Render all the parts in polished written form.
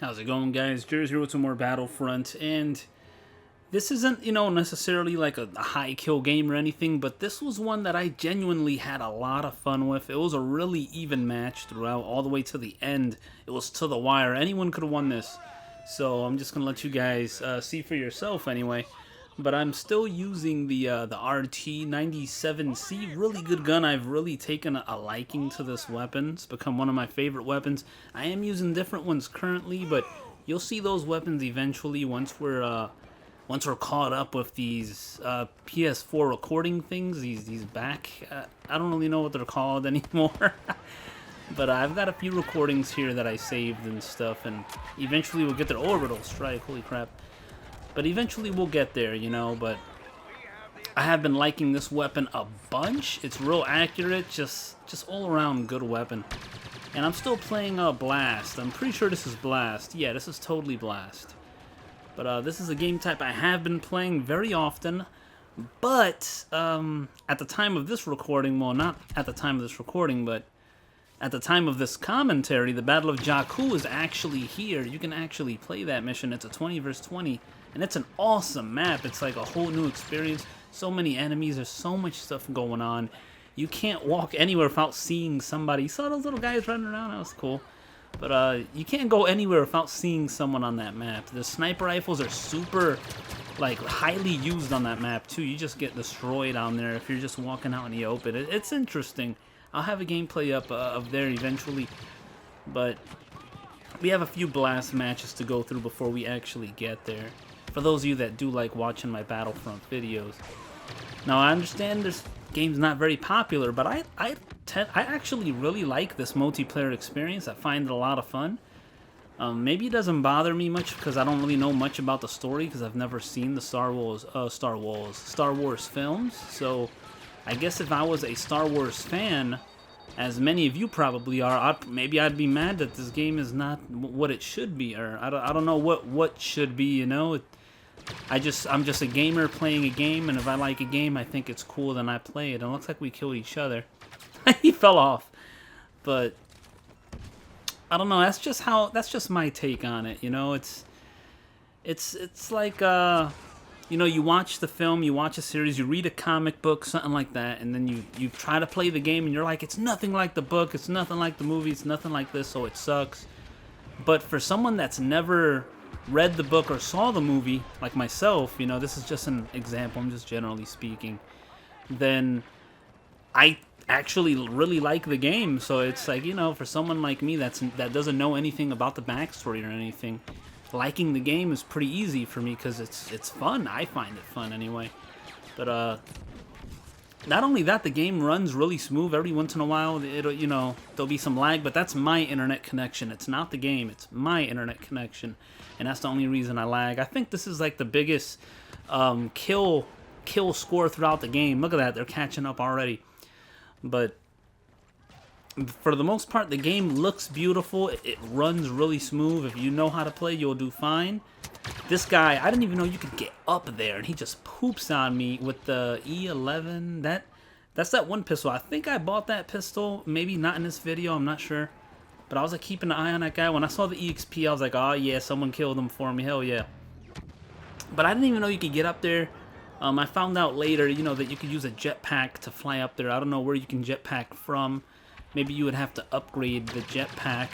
How's it going, guys? Jersey here with some more Battlefront, and this isn't, necessarily like a high kill game or anything, but this was one that I genuinely had a lot of fun with. It was a really even match throughout, all the way to the end. It was to the wire. Anyone could have won this. So I'm just going to let you guys see for yourself anyway. But I'm still using the RT97C, really good gun. I've really taken a liking to this weapon. It's become one of my favorite weapons. I am using different ones currently, but you'll see those weapons eventually once we're caught up with these PS4 recording things. These back, I don't really know what they're called anymore. But I've got a few recordings here that I saved and stuff, and eventually we'll get their orbital strike. Holy crap. But eventually we'll get there, but I have been liking this weapon a bunch. It's real accurate, just all around good weapon. And I'm still playing Blast. I'm pretty sure this is Blast. Yeah, this is totally Blast. But this is a game type I have been playing very often. But at the time of this recording, well, not at the time of this recording, but at the time of this commentary, the Battle of Jakku is actually here. You can actually play that mission. It's a 20 versus 20, and it's an awesome map. It's like a whole new experience. So many enemies. There's so much stuff going on. You can't walk anywhere without seeing somebody. You saw those little guys running around? That was cool. But you can't go anywhere without seeing someone on that map. The sniper rifles are super, highly used on that map, too. You just get destroyed on there if you're just walking out in the open. It's interesting. I'll have a gameplay up of there eventually, but we have a few Blast matches to go through before we actually get there. For those of you that do like watching my Battlefront videos. Now, I understand this game's not very popular, but I actually really like this multiplayer experience. I find it a lot of fun. Maybe it doesn't bother me much because I don't really know much about the story because I've never seen the Star Wars films, so I guess if I was a Star Wars fan, as many of you probably are, maybe I'd be mad that this game is not what it should be, or I don't know what should be, I'm just a gamer playing a game, and if I like a game, I think it's cool, then I play it. And it looks like we killed each other. He fell off, but I don't know. That's just my take on it. It's like you watch the film, you watch a series, you read a comic book, something like that, and then you try to play the game, and you're like, it's nothing like the book, it's nothing like the movie, it's nothing like this, so it sucks. But for someone that's never read the book or saw the movie, like myself, this is just an example, I'm just generally speaking, then I actually really like the game. So it's like, for someone like me that doesn't know anything about the backstory or anything, liking the game is pretty easy for me because it's fun. I find it fun anyway. But not only that, the game runs really smooth. Every once in a while, there'll be some lag, but that's my internet connection. It's not the game. It's my internet connection, and that's the only reason I lag. I think this is like the biggest kill score throughout the game. Look at that. They're catching up already. But for the most part, the game looks beautiful. It runs really smooth. If you know how to play, you'll do fine. This guy, I didn't even know you could get up there, and he just poops on me with the E11. That's that one pistol. I think I bought that pistol. Maybe not in this video. I'm not sure. But I was like keeping an eye on that guy. When I saw the EXP, I was like, oh yeah, someone killed him for me. Hell yeah. But I didn't even know you could get up there. I found out later, that you could use a jetpack to fly up there. I don't know where you can jetpack from. Maybe you would have to upgrade the jetpack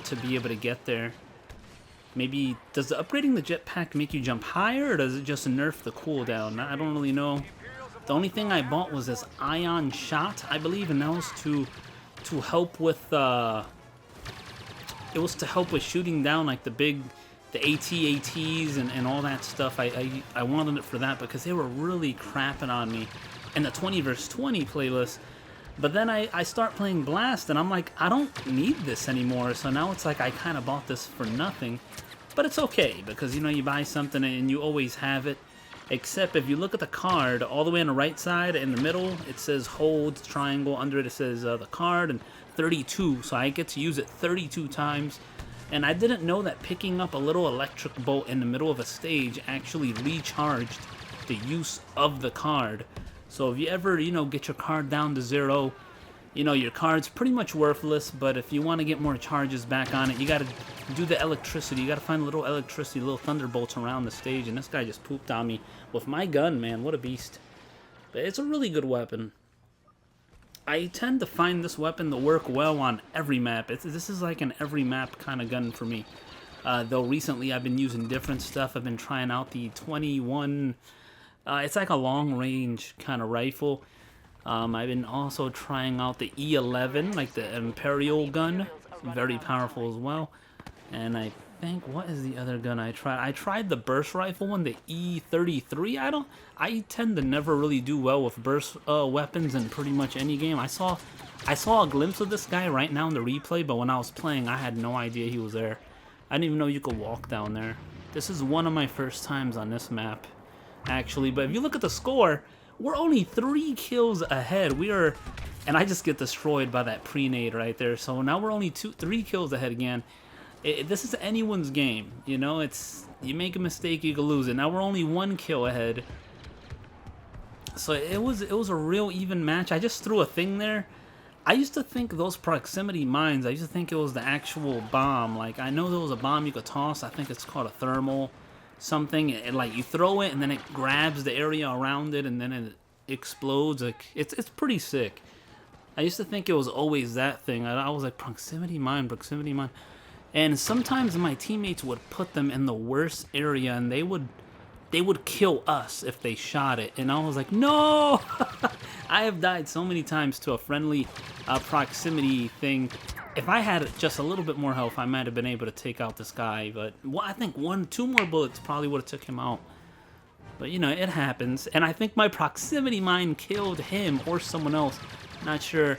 to be able to get there. Maybe, does upgrading the jetpack make you jump higher, or does it just nerf the cooldown? I don't really know. The only thing I bought was this ion shot, I believe, and that was to help with it was to help with shooting down like the AT-ATs and all that stuff. I wanted it for that because they were really crapping on me in the 20 vs 20 playlist. But then I start playing Blast, and I'm like, I don't need this anymore. So now it's like I kind of bought this for nothing. But it's okay, because, you buy something and you always have it. Except if you look at the card, all the way on the right side, in the middle, it says hold, triangle. Under it, it says the card, and 32. So I get to use it 32 times. And I didn't know that picking up a little electric bolt in the middle of a stage actually recharged the use of the card. So if you ever, get your card down to 0, you know, your card's pretty much worthless, but if you want to get more charges back on it, you got to do the electricity. You got to find little electricity, little thunderbolts around the stage, and this guy just pooped on me with my gun, man. What a beast. But it's a really good weapon. I tend to find this weapon to work well on every map. This is like an every map kind of gun for me. Though recently I've been using different stuff. I've been trying out the 21... it's like a long-range kind of rifle. I've been also trying out the E11, like the Imperial gun. Very powerful as well. And I think, what is the other gun I tried? I tried the burst rifle one, the E33. I tend to never really do well with burst weapons in pretty much any game. I saw a glimpse of this guy right now in the replay, but when I was playing, I had no idea he was there. I didn't even know you could walk down there. This is one of my first times on this map, actually. But if you look at the score, we're only 3 kills ahead. And I just get destroyed by that pre-nade right there. So now we're only 3 kills ahead again. This is anyone's game, you know. You make a mistake, you can lose it. Now we're only 1 kill ahead. So it was a real even match. I just threw a thing there. I used to think those proximity mines, I used to think it was the actual bomb. Like, I know there was a bomb you could toss. I think it's called a thermal something. Like, you throw it and then it grabs the area around it and then it explodes. Like, it's pretty sick. I used to think it was always that thing. I was like, proximity mine. And sometimes my teammates would put them in the worst area and they would kill us if they shot it. And I was like, no! I have died so many times to a friendly proximity thing. If I had just a little bit more health, I might have been able to take out this guy. But I think 2 more bullets probably would have took him out. But, you know, it happens. And I think my proximity mine killed him or someone else. Not sure.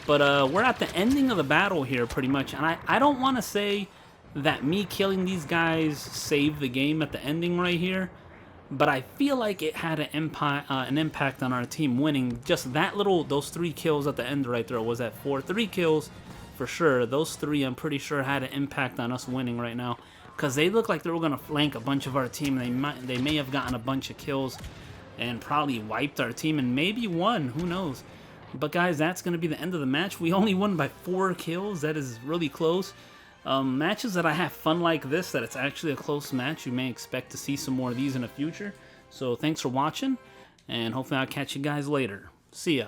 But we're at the ending of the battle here, pretty much. And I don't want to say that me killing these guys saved the game at the ending right here. But I feel like it had an impact on our team winning. Just those 3 kills at the end right there was at 3 kills for sure. Those 3, I'm pretty sure, had an impact on us winning right now. Because they looked like they were going to flank a bunch of our team. They may have gotten a bunch of kills and probably wiped our team and maybe won. Who knows? But guys, that's going to be the end of the match. We only won by 4 kills. That is really close. Matches that I have fun like this, that it's actually a close match, you may expect to see some more of these in the future. So thanks for watching, and hopefully I'll catch you guys later. See ya.